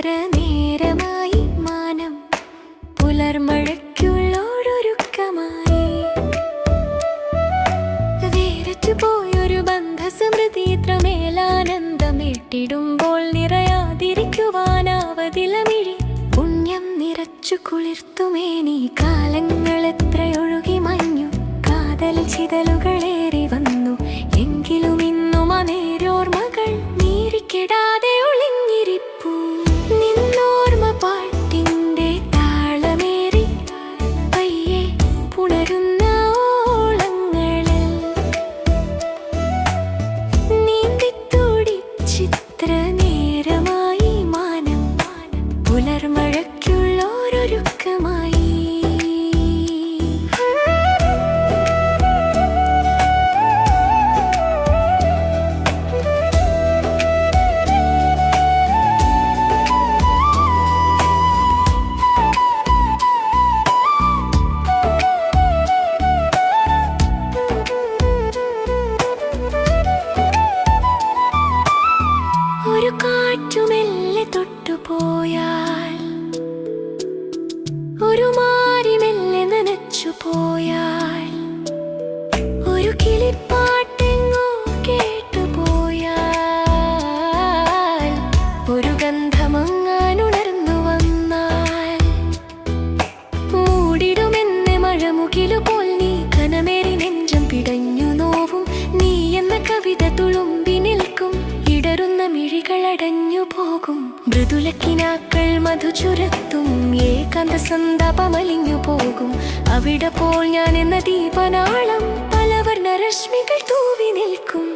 ചിത്ര നേരമായി മാനം പുലർമഴയ്ക്കുള്ളൊരൊരുക്കമായി വേരച്ചു പോയൊരു ബന്ധസ്മൃതി ഇത്രമേലാനന്ദമേട്ടിടുമ്പോൾ നിറയാതിരിക്കുവാനാവതിലമിഴി പുണ്യം നിറച്ചു കുളിർത്തുമേനി കാലങ്ങളെത്രയൊഴുകി മഞ്ഞു കാതൽ ചിതലുകളേറി വന്നു എങ്കിലും ഇന്നും അനേരോർമ്മകൾ നീരിക്കെടാതെ ഒളിഞ്ഞിരിപ്പൂ നിന്നോർമ്മ പാട്ടിന്റെ താളമേറി പയ്യെ പുണരുന്ന ഓളങ്ങളിൽ നീന്തിത്തൂടി ചിത്ര നേരമായി മാനം പുലർമഴയ്ക്കുള്ളൊരൊരുക്കമായി ഒരു കാറ്റുമെല്ലെ തൊട്ടുപോയാൽ ഒരു മാരി മെല്ലെ നനച്ചു പോയാൽ ഒരു കിളിപ്പാട്ടെങ്ങോ കേട്ടുപോയാൽ ഒരു ഗന്ധമങ്ങാനുണർന്നു വന്നാൽ മൂടിടുമെന്നെ മഴമുകിലുപോൽ നീ കനമേറി നെഞ്ചം പിടഞ്ഞു നോവും നീ എന്ന കവിത തുളുമ്പി നിൽക്കും ഇടറുന്ന മിഴികളടഞ്ഞു പോകും മൃദുലക്കിനാക്കൾ മധു ചുരത്തും ഏകാന്ത സന്താപമലിഞ്ഞു പോകും അവിടെ പോൽ ഞാൻ എന്ന ദീപനാളം പലവർണ്ണ രശ്മികൾ തൂവി നിൽക്കും